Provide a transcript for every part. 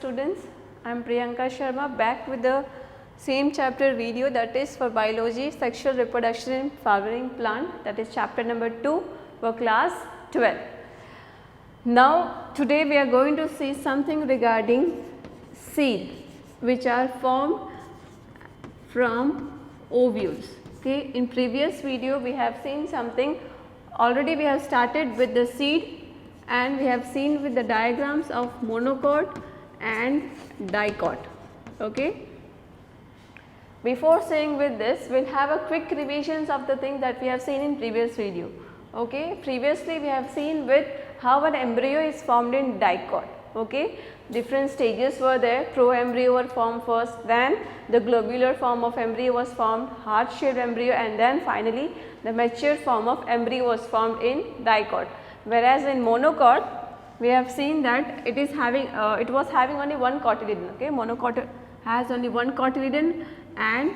students, I am Priyanka Sharma back with the same chapter video, that is for biology, sexual reproduction in flowering plant, that is chapter number 2 for class 12. Now today we are going to see something regarding seed which are formed from ovules. Okay, in previous video we have seen something, already we have started with the seed and we have seen with the diagrams of monocot and dicot. Okay. Before saying with this, we will have a quick revisions of the thing that we have seen in previous video. Okay. Previously we have seen with how an embryo is formed in dicot. Okay. Different stages were there, pro-embryo were formed first, then the globular form of embryo was formed, heart shaped embryo, and then finally the mature form of embryo was formed in dicot. Whereas in monocot we have seen that it is having it was having only one cotyledon. Okay, monocot has only one cotyledon, and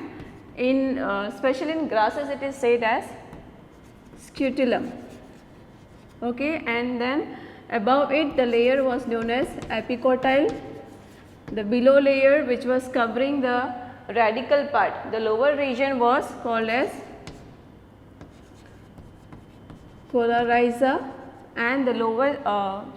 in especially in grasses it is said as scutellum. Okay, and then above it the layer was known as epicotyle. The below layer which was covering the radical part, the lower region was called as coryza, and the lower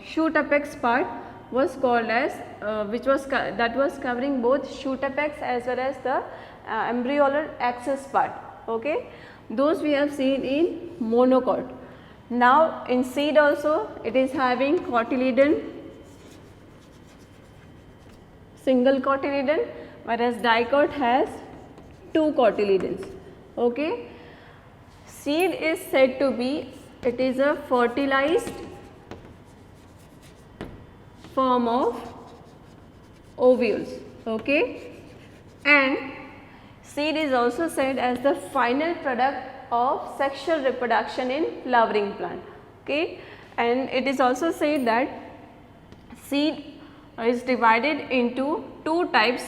shoot apex part was called as that was covering both shoot apex as well as the embryolar axis part. Okay, those we have seen in monocot. Now in seed also it is having cotyledon, single cotyledon, whereas dicot has two cotyledons. Okay, seed is said to be, it is a fertilized form of ovules. Okay, and seed is also said as the final product of sexual reproduction in flowering plant. Okay, and it is also said that seed is divided into two types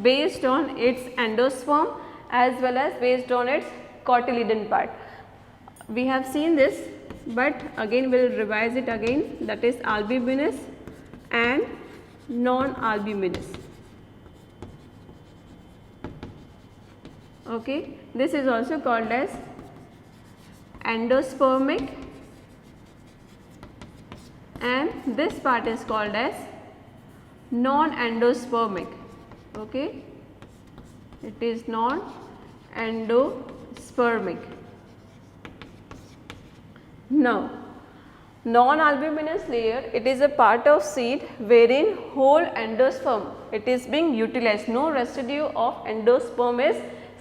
based on its endosperm as well as based on its cotyledon part. We have seen this, but again we will revise it again, that is albuminous and non-albuminous. Okay, this is also called as endospermic, and this part is called as non-endospermic. Okay, it is non-endospermic. Now, non-albuminous layer, it is a part of seed wherein whole endosperm it is being utilized, no residue of endosperm is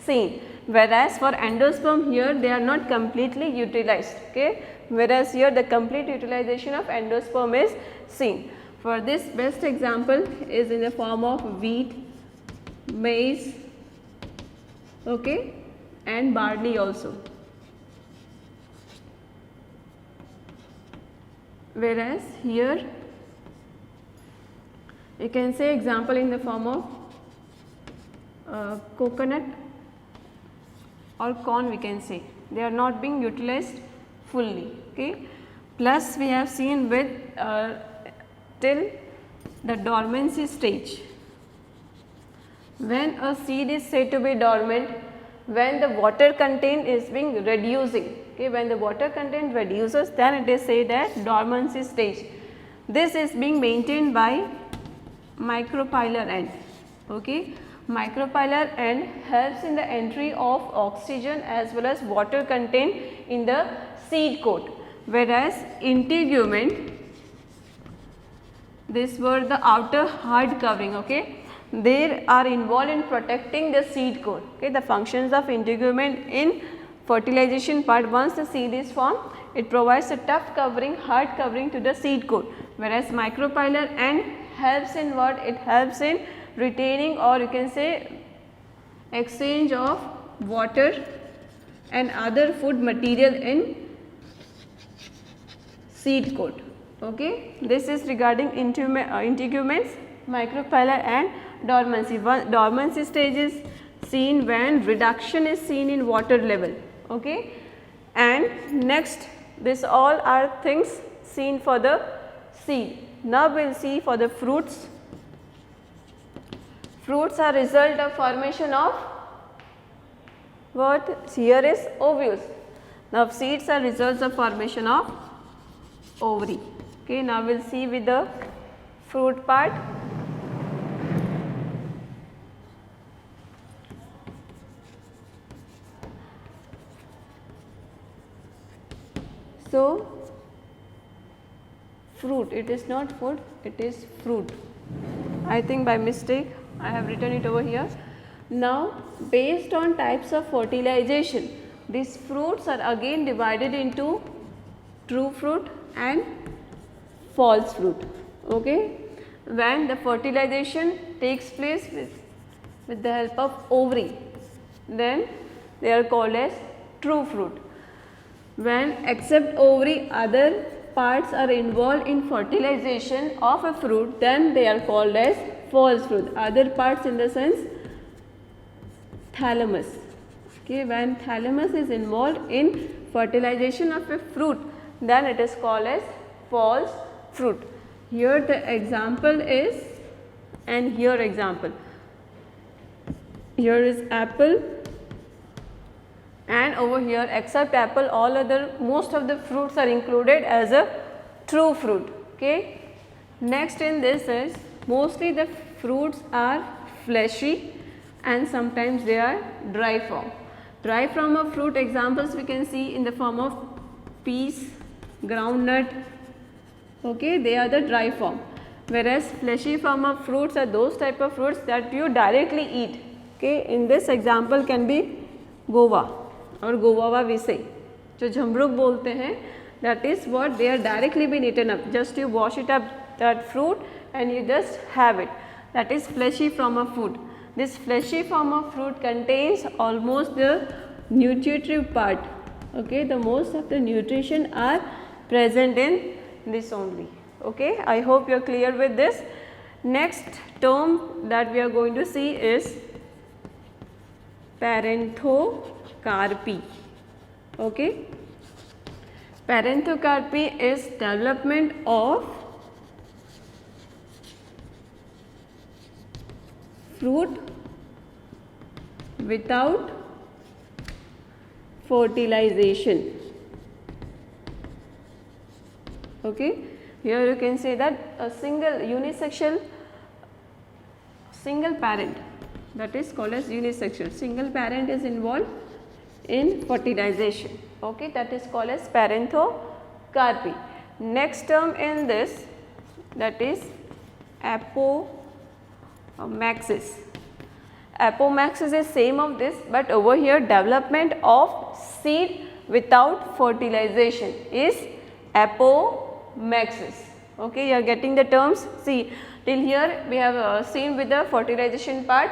seen, whereas for endosperm here they are not completely utilized. Okay, whereas here the complete utilization of endosperm is seen. For this, best example is in the form of wheat, maize, okay, and barley also. Whereas here you can say example in the form of coconut or corn, we can say they are not being utilized fully. Okay, plus we have seen with till the dormancy stage. When a seed is said to be dormant, when the water content is being reducing. Okay, when the water content reduces, then it is said as dormancy stage. This is being maintained by micropylar end. Okay, micropylar end helps in the entry of oxygen as well as water content in the seed coat, whereas integument, these were the outer hard covering. Okay, they are involved in protecting the seed coat. Okay, the functions of integument in fertilization part, once the seed is formed, it provides a tough covering, hard covering to the seed coat, whereas micropylar end helps in what? It helps in retaining, or you can say exchange of water and other food material in seed coat. Okay, this is regarding integuments, micropylar and dormancy. Dormancy stage is seen when reduction is seen in water level. Okay, and next, this all are things seen for the seed. Now we will see for the fruits. fruits are result of formation of what? Here is ovules. Now seeds are results of formation of ovary. Okay, now we will see with the fruit part. So fruit, it is not food, it is fruit. I think by mistake I have written it over here. Now based on types of fertilization, these fruits are again divided into true fruit and false fruit. Okay, when the fertilization takes place with the help of ovary, then they are called as true fruit. When except ovary other parts are involved in fertilization of a fruit, then they are called as false fruit. Other parts in the sense thalamus. Okay, when thalamus is involved in fertilization of a fruit, then it is called as false fruit. Here the example is, and here example. Here is apple, and over here except apple all other most of the fruits are included as a true fruit. Okay. Next in this is mostly the fruits are fleshy and sometimes they are dry form. Dry form of fruit examples we can see in the form of peas, groundnut. Okay, they are the dry form, whereas fleshy form of fruits are those type of fruits that you directly eat. Okay, in this example can be guava और guava we say, जो झमरुक बोलते हैं, that is what they are directly been eaten up. Just you wash it up that fruit and you just have it. That is fleshy form of food. This fleshy form of fruit contains almost the nutritive part. Okay, the most of the nutrition are present in this only. Okay, I hope you are clear with this. Next term that we are going to see is parentocarpy. Okay, parentocarpy is development of fruit without fertilization. Okay, here you can say that a single parent, that is called as unisexual. Single parent is involved in fertilization. Okay, that is called as parentocarpy. Next term in this, that is apomixis. Apomixis is same of this, but over here development of seed without fertilization is apomixis. Okay, you are getting the terms. See, till here we have seen with the fertilization part.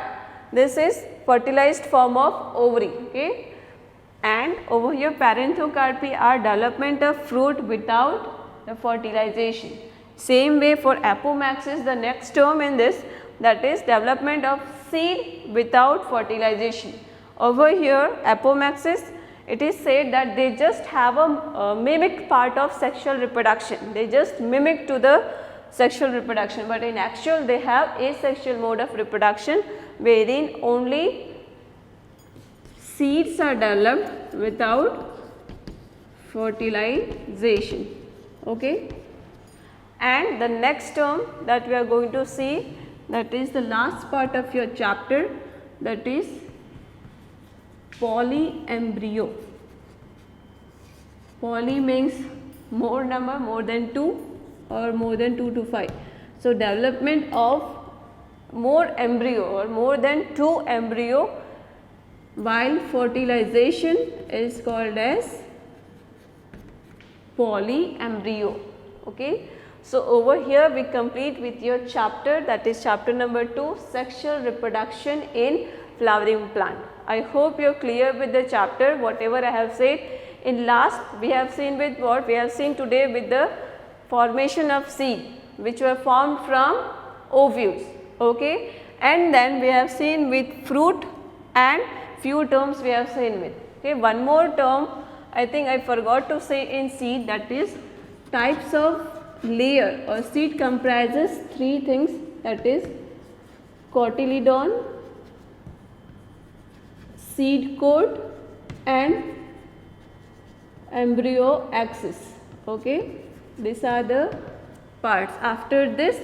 This is fertilized form of ovary. Okay, and over here parentocarpy are development of fruit without the fertilization. Same way for apomixis, the next term in this, that is development of seed without fertilization. Over here apomixis, it is said that they just have a mimic part of sexual reproduction. They just mimic to the sexual reproduction, but in actual they have asexual mode of reproduction, wherein only seeds are developed without fertilization. Okay, and the next term that we are going to see, that is the last part of your chapter, that is polyembryo. Poly means more number, more than 2 or more than 2 to 5. So development of more embryo or more than 2 embryo while fertilization is called as polyembryo. Okay. So over here we complete with your chapter, that is chapter number 2, sexual reproduction in flowering plant. I hope you are clear with the chapter, whatever I have said. In last we have seen with what? We have seen today with the formation of seed which were formed from ovules. Okay, and then we have seen with fruit and few terms we have seen with. Okay, one more term I think I forgot to say in seed, that is types of layer or seed comprises 3 things, that is cotyledon, seed coat and embryo axis. Okay, these are the parts. After this,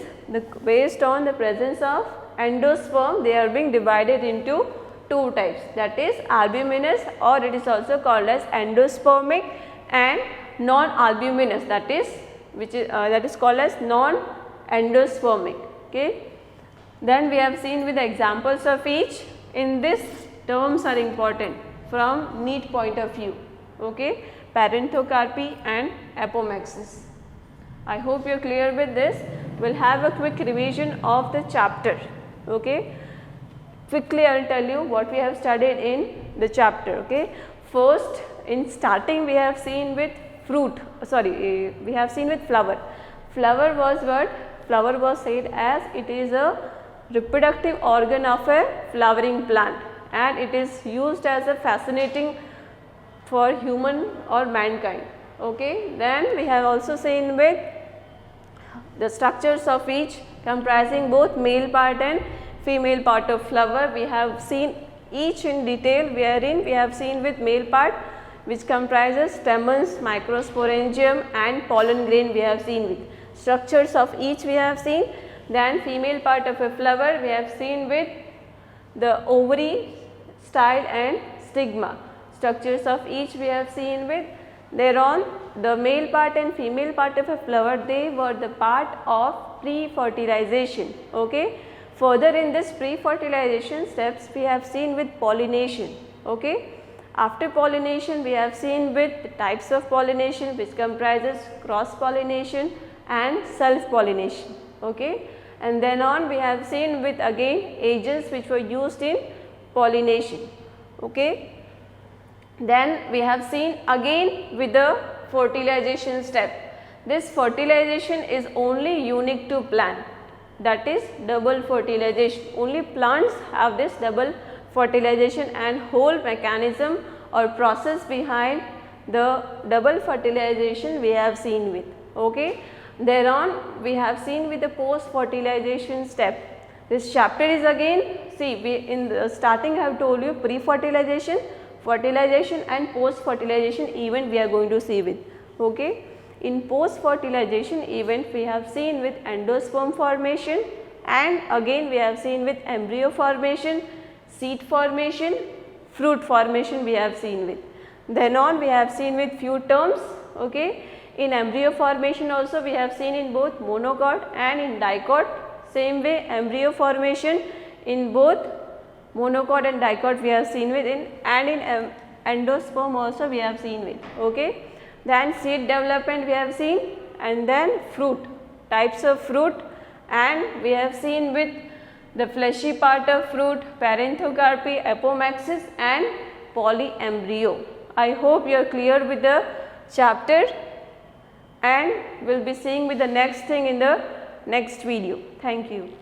based on the presence of endosperm, they are being divided into two types, that is albuminous, or it is also called as endospermic, and non-albuminous, that is called as non-endospermic. Okay. Then we have seen with the examples of each. In this, terms are important from NEET point of view. Okay, parentocarpy and apomixis. I hope you are clear with this. We will have a quick revision of the chapter. Okay, quickly I will tell you what we have studied in the chapter. Okay, first in starting we have seen with we have seen with flower. Flower was what? Flower was said as it is a reproductive organ of a flowering plant, and it is used as a fascinating for human or mankind. Okay. Then we have also seen with the structures of each, comprising both male part and female part of flower. We have seen each in detail, wherein we have seen with male part, which comprises stamens, microsporangium and pollen grain. We have seen with structures of each we have seen. Then female part of a flower we have seen with the ovary, style and stigma. Structures of each we have seen with. Thereon the male part and female part of a flower, they were the part of pre-fertilization. Okay. Further in this pre-fertilization steps we have seen with pollination. Okay. After pollination we have seen with the types of pollination, which comprises cross pollination and self pollination. Okay. And then on we have seen with again agents which were used in pollination. Okay. Then we have seen again with the fertilization step. This fertilization is only unique to plant, that is double fertilization. Only plants have this double fertilization, and whole mechanism or process behind the double fertilization we have seen with. Okay. Thereon we have seen with the post fertilization step. This chapter is again, see, we in the starting I have told you pre-fertilization, fertilization and post fertilization event we are going to see with. Okay. In post fertilization event we have seen with endosperm formation, and again we have seen with embryo formation, seed formation, fruit formation we have seen with. Then on we have seen with few terms. Okay. In embryo formation also we have seen in both monocot and in dicot. Same way embryo formation in both monocot and dicot we have seen with, and in endosperm also we have seen with. Okay. Then seed development we have seen, and then fruit, types of fruit, and we have seen with the fleshy part of fruit, parentocarpy, apomixis and polyembryo. I hope you are clear with the chapter, and we will be seeing with the next thing in the next video. Thank you.